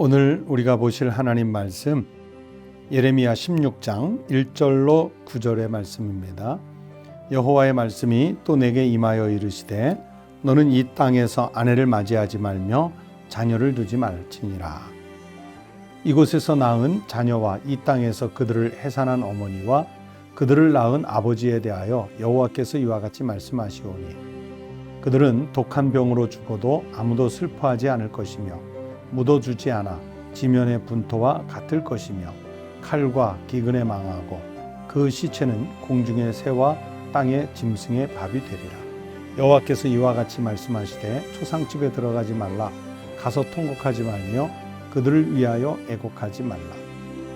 오늘 우리가 보실 하나님 말씀 예레미야 16장 1절로 9절의 말씀입니다. 여호와의 말씀이 또 내게 임하여 이르시되 너는 이 땅에서 아내를 맞이하지 말며 자녀를 두지 말지니라. 이곳에서 낳은 자녀와 이 땅에서 그들을 해산한 어머니와 그들을 낳은 아버지에 대하여 여호와께서 이와 같이 말씀하시오니 그들은 독한 병으로 죽어도 아무도 슬퍼하지 않을 것이며 묻어주지 않아 지면의 분토와 같을 것이며 칼과 기근에 망하고 그 시체는 공중의 새와 땅의 짐승의 밥이 되리라. 여호와께서 이와 같이 말씀하시되 초상집에 들어가지 말라. 가서 통곡하지 말며 그들을 위하여 애곡하지 말라.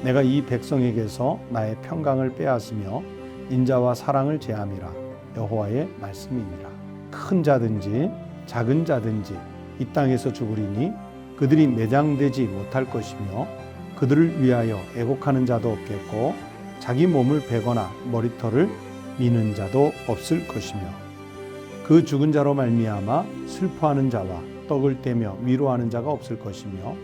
내가 이 백성에게서 나의 평강을 빼앗으며 인자와 사랑을 제함이라. 여호와의 말씀이니라. 큰 자든지 작은 자든지 이 땅에서 죽으리니 그들이 매장되지 못할 것이며 그들을 위하여 애곡하는 자도 없겠고 자기 몸을 베거나 머리털을 미는 자도 없을 것이며 그 죽은 자로 말미암아 슬퍼하는 자와 떡을 떼며 위로하는 자가 없을 것이며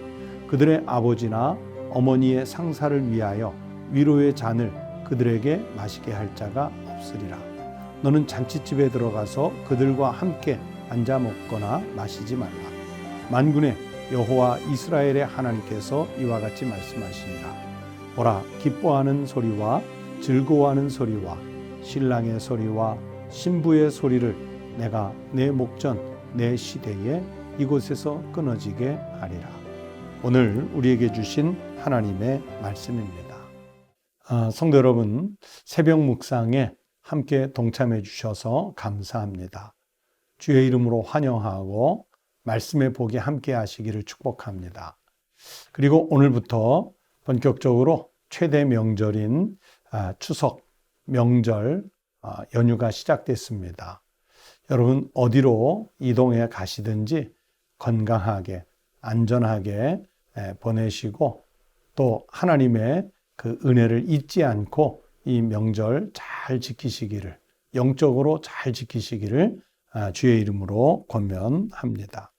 그들의 아버지나 어머니의 상사를 위하여 위로의 잔을 그들에게 마시게 할 자가 없으리라. 너는 잔치집에 들어가서 그들과 함께 앉아 먹거나 마시지 말라. 만군의 여호와 이스라엘의 하나님께서 이와 같이 말씀하시니라. 보라, 기뻐하는 소리와 즐거워하는 소리와 신랑의 소리와 신부의 소리를 내가 내 목전 내 시대에 이곳에서 끊어지게 하리라. 오늘 우리에게 주신 하나님의 말씀입니다. 성도 여러분, 새벽 묵상에 함께 동참해 주셔서 감사합니다. 주의 이름으로 환영하고 말씀의 복이 함께 하시기를 축복합니다. 그리고 오늘부터 본격적으로 최대 명절인 추석 명절 연휴가 시작됐습니다. 여러분 어디로 이동해 가시든지 건강하게 안전하게 보내시고 또 하나님의 그 은혜를 잊지 않고 이 명절 잘 지키시기를 영적으로 잘 지키시기를 주의 이름으로 권면합니다.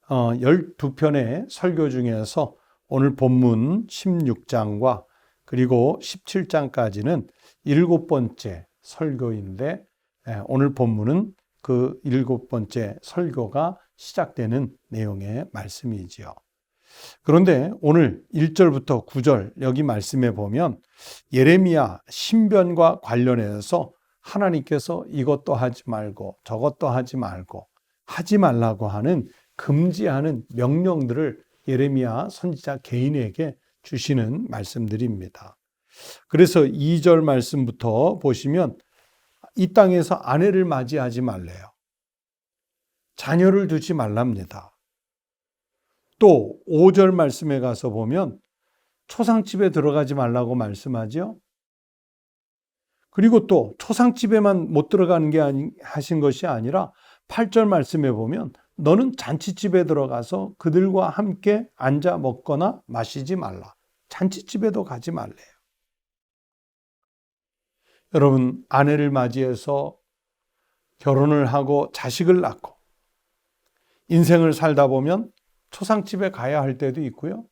12편의 설교 중에서 오늘 본문 16장과 그리고 17장까지는 7번째 설교인데 오늘 본문은 그 7번째 설교가 시작되는 내용의 말씀이지요. 그런데 오늘 1절부터 9절 여기 말씀에 보면 예레미야 신변과 관련해서 하나님께서 이것도 하지 말고 저것도 하지 말고 하지 말라고 하는 금지하는 명령들을 예레미야 선지자 개인에게 주시는 말씀들입니다. 그래서 2절 말씀부터 보시면 이 땅에서 아내를 맞이하지 말래요. 자녀를 두지 말랍니다. 또 5절 말씀에 가서 보면 초상집에 들어가지 말라고 말씀하죠. 그리고 또 초상집에만 못 들어가는 게 하신 것이 아니라 8절 말씀에 보면 너는 잔치집에 들어가서 그들과 함께 앉아 먹거나 마시지 말라. 잔치집에도 가지 말래요. 여러분 아내를 맞이해서 결혼을 하고 자식을 낳고 인생을 살다 보면 초상집에 가야 할 때도 있고요.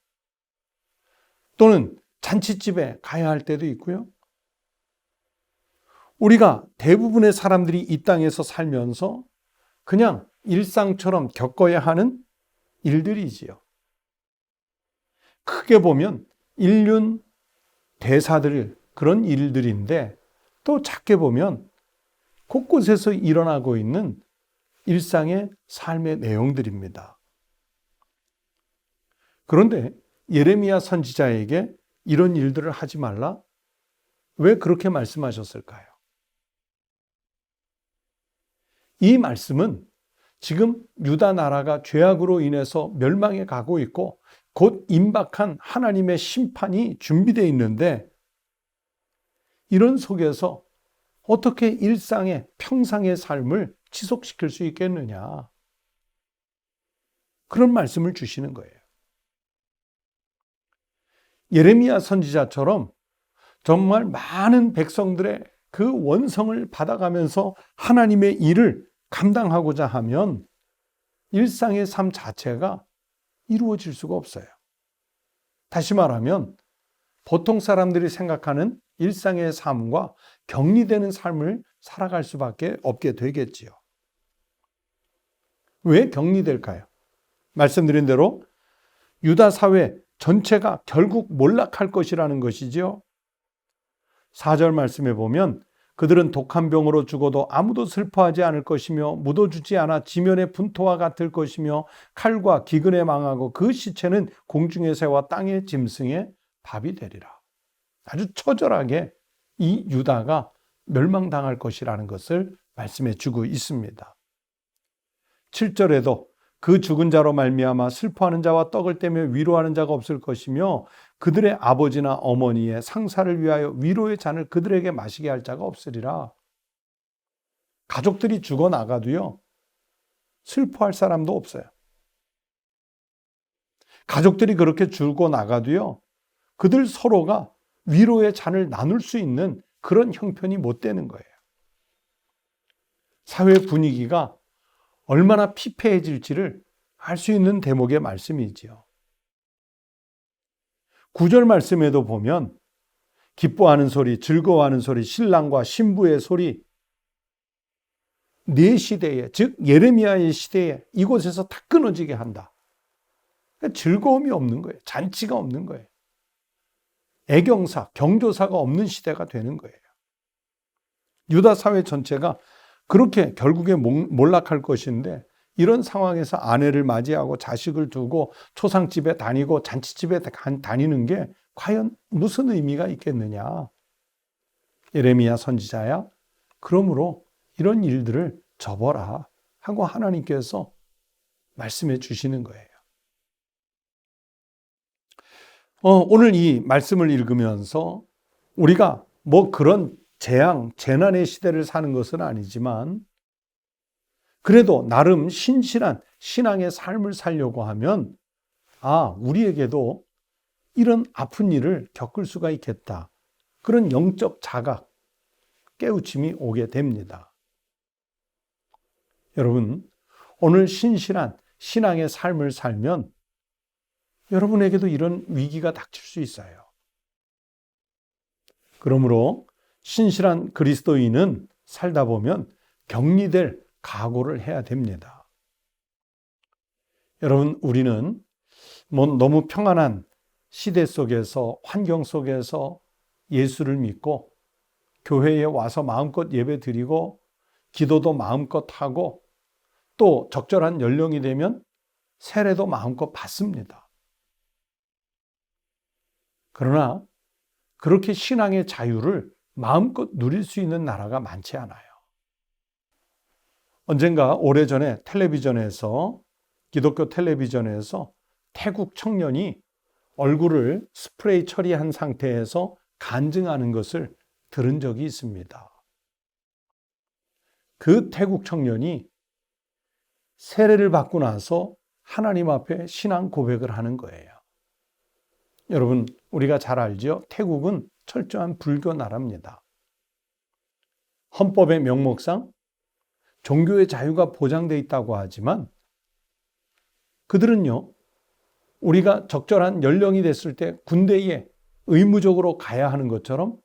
또는 잔치집에 가야 할 때도 있고요. 우리가 대부분의 사람들이 이 땅에서 살면서 그냥 일상처럼 겪어야 하는 일들이지요. 크게 보면 인륜 대사들 그런 일들인데 또 작게 보면 곳곳에서 일어나고 있는 일상의 삶의 내용들입니다. 그런데 예레미야 선지자에게 이런 일들을 하지 말라? 왜 그렇게 말씀하셨을까요? 이 말씀은 지금 유다 나라가 죄악으로 인해서 멸망해 가고 있고 곧 임박한 하나님의 심판이 준비되어 있는데 이런 속에서 어떻게 일상의 평상의 삶을 지속시킬 수 있겠느냐. 그런 말씀을 주시는 거예요. 예레미야 선지자처럼 정말 많은 백성들의 그 원성을 받아가면서 하나님의 일을 감당하고자 하면 일상의 삶 자체가 이루어질 수가 없어요. 다시 말하면 보통 사람들이 생각하는 일상의 삶과 격리되는 삶을 살아갈 수밖에 없게 되겠지요. 왜 격리될까요? 말씀드린 대로 유다 사회 전체가 결국 몰락할 것이라는 것이지요. 4절 말씀에 보면 그들은 독한 병으로 죽어도 아무도 슬퍼하지 않을 것이며 묻어주지 않아 지면의 분토와 같을 것이며 칼과 기근에 망하고 그 시체는 공중의 새와 땅의 짐승의 밥이 되리라. 아주 처절하게 이 유다가 멸망당할 것이라는 것을 말씀해 주고 있습니다. 7절에도 그 죽은 자로 말미암아 슬퍼하는 자와 떡을 떼며 위로하는 자가 없을 것이며 그들의 아버지나 어머니의 상사를 위하여 위로의 잔을 그들에게 마시게 할 자가 없으리라. 가족들이 죽어나가도요, 슬퍼할 사람도 없어요. 가족들이 그렇게 죽어나가도요, 그들 서로가 위로의 잔을 나눌 수 있는 그런 형편이 못 되는 거예요. 사회 분위기가 얼마나 피폐해질지를 알 수 있는 대목의 말씀이지요. 9절 말씀에도 보면 기뻐하는 소리, 즐거워하는 소리, 신랑과 신부의 소리, 네 시대에, 즉 예레미야의 시대에 이곳에서 다 끊어지게 한다. 그러니까 즐거움이 없는 거예요. 잔치가 없는 거예요. 애경사, 경조사가 없는 시대가 되는 거예요. 유다 사회 전체가 그렇게 결국에 몰락할 것인데 이런 상황에서 아내를 맞이하고 자식을 두고 초상집에 다니고 잔치집에 다니는 게 과연 무슨 의미가 있겠느냐. 예레미야 선지자야, 그러므로 이런 일들을 접어라 하고 하나님께서 말씀해 주시는 거예요. 오늘 이 말씀을 읽으면서 우리가 뭐 그런 재앙, 재난의 시대를 사는 것은 아니지만 그래도 나름 신실한 신앙의 삶을 살려고 하면 우리에게도 이런 아픈 일을 겪을 수가 있겠다. 그런 영적 자각, 깨우침이 오게 됩니다. 여러분, 오늘 신실한 신앙의 삶을 살면 여러분에게도 이런 위기가 닥칠 수 있어요. 그러므로 신실한 그리스도인은 살다 보면 격리될 각오를 해야 됩니다. 여러분, 우리는 너무 평안한 시대 속에서, 환경 속에서 예수를 믿고 교회에 와서 마음껏 예배 드리고 기도도 마음껏 하고 또 적절한 연령이 되면 세례도 마음껏 받습니다. 그러나 그렇게 신앙의 자유를 마음껏 누릴 수 있는 나라가 많지 않아요. 언젠가 오래전에 텔레비전에서, 기독교 텔레비전에서 태국 청년이 얼굴을 스프레이 처리한 상태에서 간증하는 것을 들은 적이 있습니다. 그 태국 청년이 세례를 받고 나서 하나님 앞에 신앙 고백을 하는 거예요. 여러분, 우리가 잘 알죠? 태국은 철저한 불교 나라입니다. 헌법의 명목상 종교의 자유가 보장되어 있다고 하지만 그들은요, 우리가 적절한 연령이 됐을 때 군대에 의무적으로 가야 하는 것처럼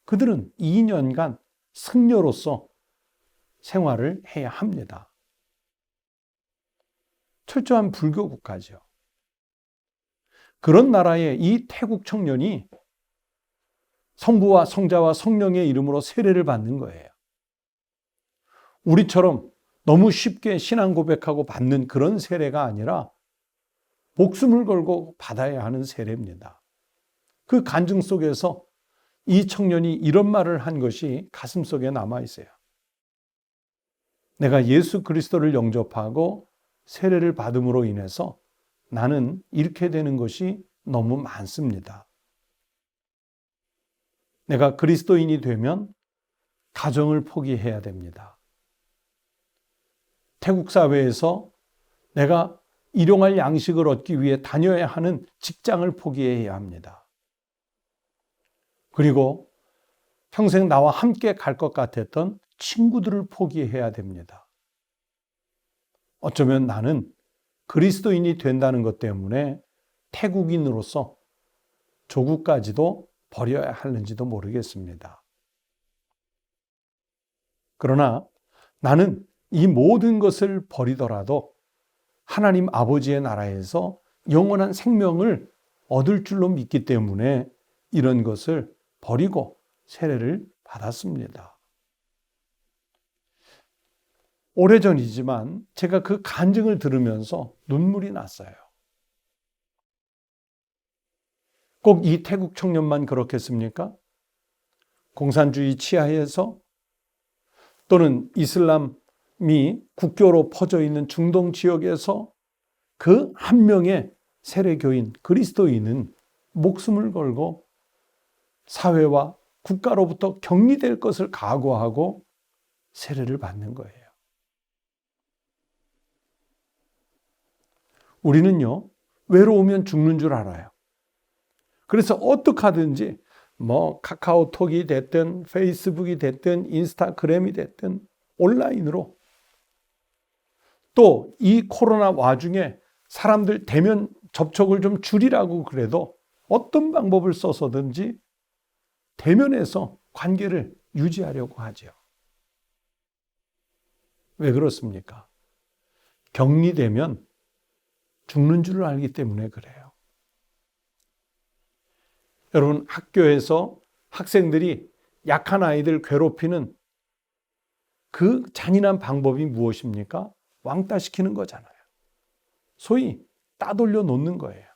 그들은 2년간 승려로서 생활을 해야 합니다. 철저한 불교 국가죠. 그런 나라의 이 태국 청년이 성부와 성자와 성령의 이름으로 세례를 받는 거예요. 우리처럼 너무 쉽게 신앙 고백하고 받는 그런 세례가 아니라 목숨을 걸고 받아야 하는 세례입니다. 그 간증 속에서 이 청년이 이런 말을 한 것이 가슴속에 남아 있어요. 내가 예수 그리스도를 영접하고 세례를 받음으로 인해서 나는 잃게 되는 것이 너무 많습니다. 내가 그리스도인이 되면 가정을 포기해야 됩니다. 태국 사회에서 내가 일용할 양식을 얻기 위해 다녀야 하는 직장을 포기해야 합니다. 그리고 평생 나와 함께 갈 것 같았던 친구들을 포기해야 됩니다. 어쩌면 나는 그리스도인이 된다는 것 때문에 태국인으로서 조국까지도 버려야 하는지도 모르겠습니다. 그러나 나는 이 모든 것을 버리더라도 하나님 아버지의 나라에서 영원한 생명을 얻을 줄로 믿기 때문에 이런 것을 버리고 세례를 받았습니다. 오래전이지만 제가 그 간증을 들으면서 눈물이 났어요. 꼭 이 태국 청년만 그렇겠습니까? 공산주의 치하에서 또는 이슬람이 국교로 퍼져 있는 중동 지역에서 그 한 명의 세례교인, 그리스도인은 목숨을 걸고 사회와 국가로부터 격리될 것을 각오하고 세례를 받는 거예요. 우리는요, 외로우면 죽는 줄 알아요. 그래서 어떻게 하든지 카카오톡이 됐든 페이스북이 됐든 인스타그램이 됐든 온라인으로 또 이 코로나 와중에 사람들 대면 접촉을 좀 줄이라고 그래도 어떤 방법을 써서든지 대면에서 관계를 유지하려고 하죠. 왜 그렇습니까? 격리되면 죽는 줄 알기 때문에 그래요. 여러분, 학교에서 학생들이 약한 아이들 괴롭히는 그 잔인한 방법이 무엇입니까? 왕따시키는 거잖아요. 소위 따돌려 놓는 거예요.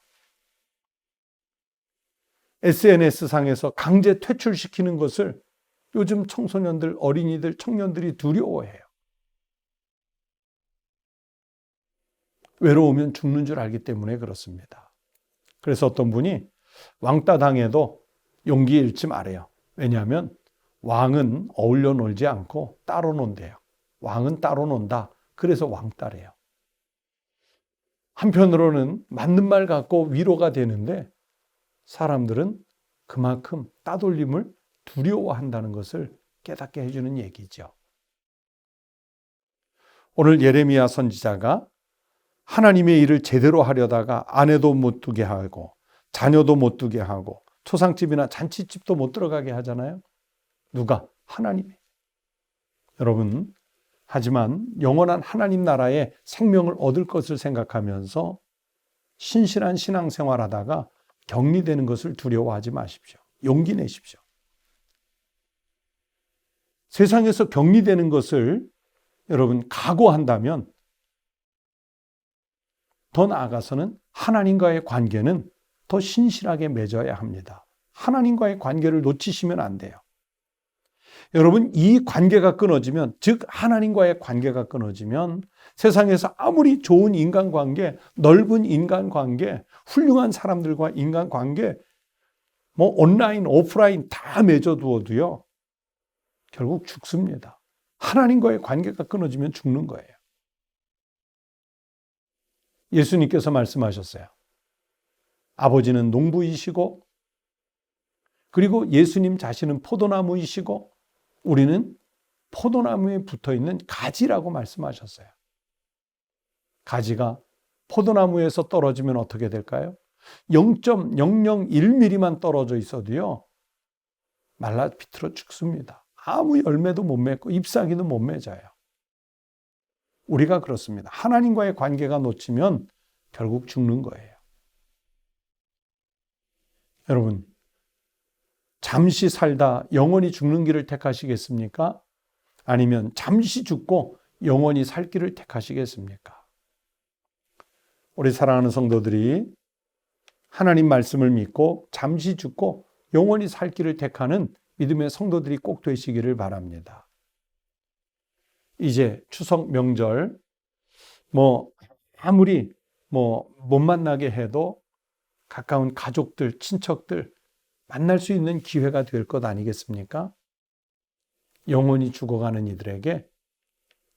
SNS상에서 강제 퇴출시키는 것을 요즘 청소년들, 어린이들, 청년들이 두려워해요. 외로우면 죽는 줄 알기 때문에 그렇습니다. 그래서 어떤 분이 왕따 당해도 용기 잃지 말아요. 왜냐하면 왕은 어울려 놀지 않고 따로 논대요. 왕은 따로 논다. 그래서 왕따래요. 한편으로는 맞는 말 같고 위로가 되는데 사람들은 그만큼 따돌림을 두려워한다는 것을 깨닫게 해주는 얘기죠. 오늘 예레미야 선지자가 하나님의 일을 제대로 하려다가 아내도 못 두게 하고 자녀도 못 두게 하고 초상집이나 잔치집도 못 들어가게 하잖아요. 누가? 하나님이. 여러분, 하지만 영원한 하나님 나라의 생명을 얻을 것을 생각하면서 신실한 신앙생활하다가 격리되는 것을 두려워하지 마십시오. 용기 내십시오. 세상에서 격리되는 것을 여러분 각오한다면 더 나아가서는 하나님과의 관계는 더 신실하게 맺어야 합니다. 하나님과의 관계를 놓치시면 안 돼요. 여러분, 이 관계가 끊어지면, 즉 하나님과의 관계가 끊어지면 세상에서 아무리 좋은 인간관계, 넓은 인간관계, 훌륭한 사람들과 인간관계, 온라인, 오프라인 다 맺어두어도요, 결국 죽습니다. 하나님과의 관계가 끊어지면 죽는 거예요. 예수님께서 말씀하셨어요. 아버지는 농부이시고, 그리고 예수님 자신은 포도나무이시고, 우리는 포도나무에 붙어있는 가지라고 말씀하셨어요. 가지가 포도나무에서 떨어지면 어떻게 될까요? 0.001mm만 떨어져 있어도요, 말라 비틀어 죽습니다. 아무 열매도 못 맺고 잎사귀도 못 맺어요. 우리가 그렇습니다. 하나님과의 관계가 놓치면 결국 죽는 거예요. 여러분, 잠시 살다 영원히 죽는 길을 택하시겠습니까? 아니면 잠시 죽고 영원히 살 길을 택하시겠습니까? 우리 사랑하는 성도들이 하나님 말씀을 믿고 잠시 죽고 영원히 살 길을 택하는 믿음의 성도들이 꼭 되시기를 바랍니다. 이제 추석 명절 아무리 못 만나게 해도 가까운 가족들, 친척들 만날 수 있는 기회가 될 것 아니겠습니까? 영원히 죽어가는 이들에게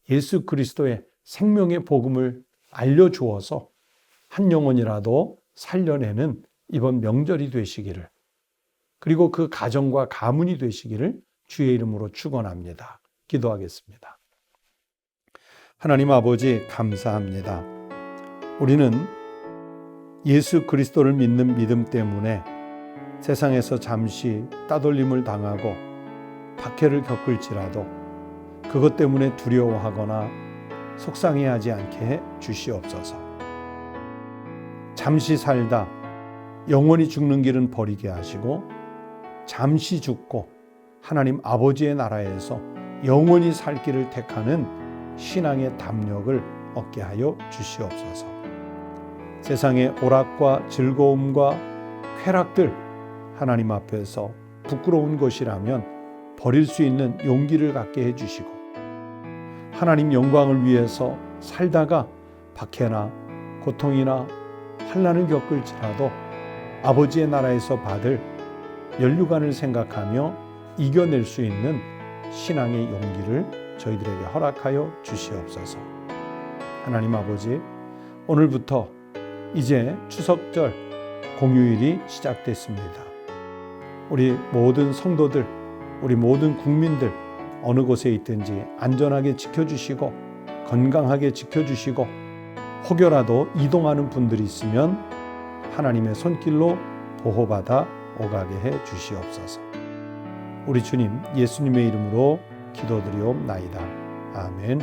예수 그리스도의 생명의 복음을 알려주어서 한 영혼이라도 살려내는 이번 명절이 되시기를, 그리고 그 가정과 가문이 되시기를 주의 이름으로 축원합니다. 기도하겠습니다. 하나님 아버지, 감사합니다. 우리는 예수 그리스도를 믿는 믿음 때문에 세상에서 잠시 따돌림을 당하고 박해를 겪을지라도 그것 때문에 두려워하거나 속상해하지 않게 해 주시옵소서. 잠시 살다 영원히 죽는 길은 버리게 하시고 잠시 죽고 하나님 아버지의 나라에서 영원히 살 길을 택하는 신앙의 담력을 얻게 하여 주시옵소서. 세상의 오락과 즐거움과 쾌락들 하나님 앞에서 부끄러운 것이라면 버릴 수 있는 용기를 갖게 해주시고 하나님 영광을 위해서 살다가 박해나 고통이나 환난을 겪을지라도 아버지의 나라에서 받을 면류관을 생각하며 이겨낼 수 있는 신앙의 용기를 저희들에게 허락하여 주시옵소서. 하나님 아버지, 오늘부터 이제 추석절 공휴일이 시작됐습니다. 우리 모든 성도들, 우리 모든 국민들 어느 곳에 있든지 안전하게 지켜주시고 건강하게 지켜주시고 혹여라도 이동하는 분들이 있으면 하나님의 손길로 보호받아 오가게 해 주시옵소서. 우리 주님 예수님의 이름으로 기도드리옵나이다. 아멘.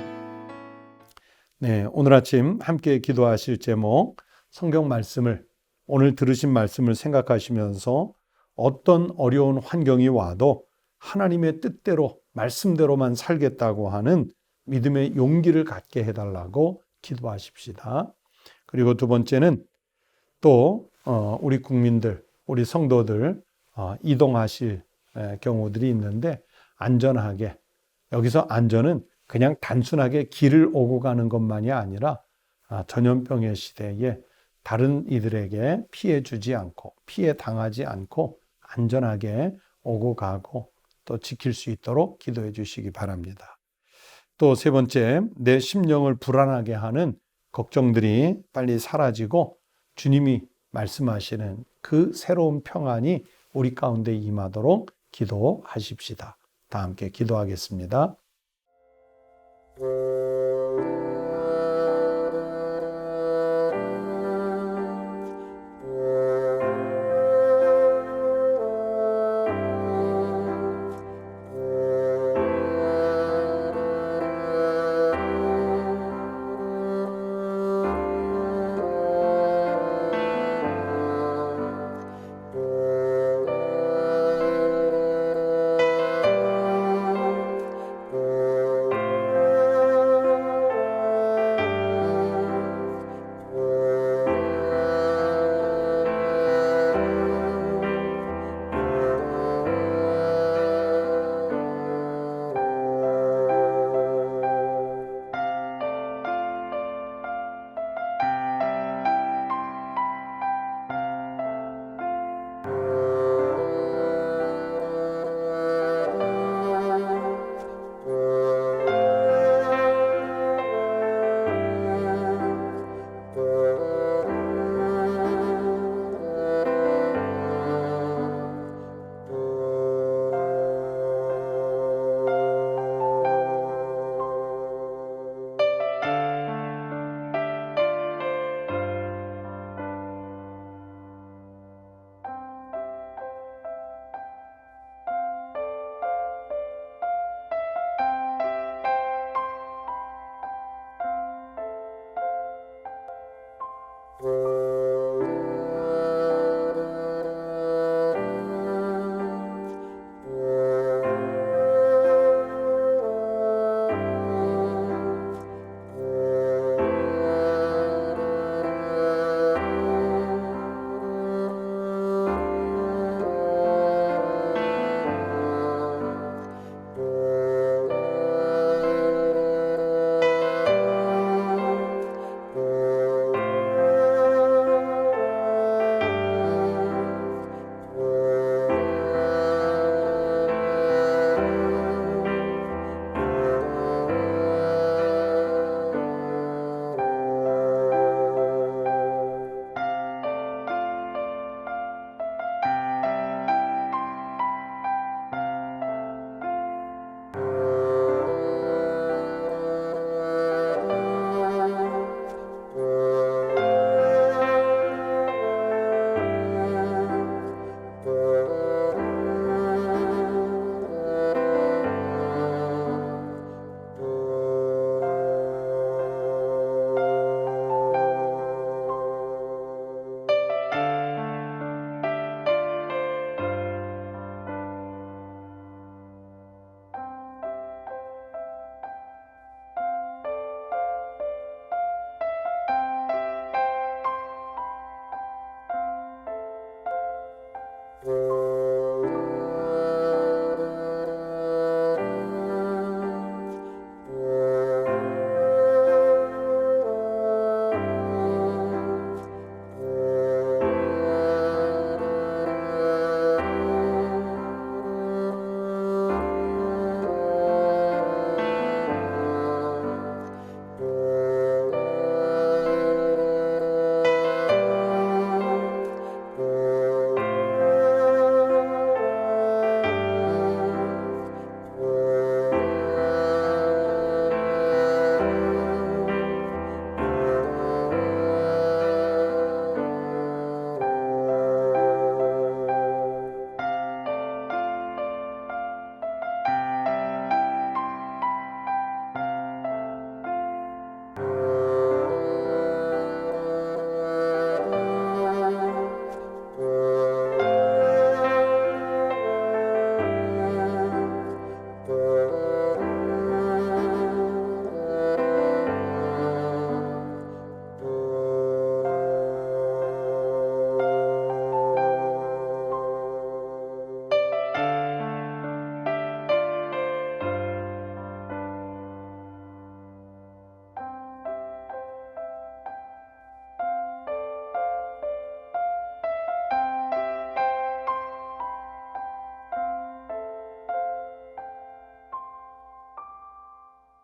네, 오늘 아침 함께 기도하실 제목 성경 말씀을 오늘 들으신 말씀을 생각하시면서 어떤 어려운 환경이 와도 하나님의 뜻대로 말씀대로만 살겠다고 하는 믿음의 용기를 갖게 해달라고 기도하십시다. 그리고 두 번째는 또 우리 국민들, 우리 성도들 이동하실 경우들이 있는데 안전하게, 여기서 안전은 그냥 단순하게 길을 오고 가는 것만이 아니라 전염병의 시대에 다른 이들에게 피해 주지 않고 피해 당하지 않고 안전하게 오고 가고 또 지킬 수 있도록 기도해 주시기 바랍니다. 또 세 번째, 내 심령을 불안하게 하는 걱정들이 빨리 사라지고 주님이 말씀하시는 그 새로운 평안이 우리 가운데 임하도록 기도하십시다. 다 함께 기도하겠습니다.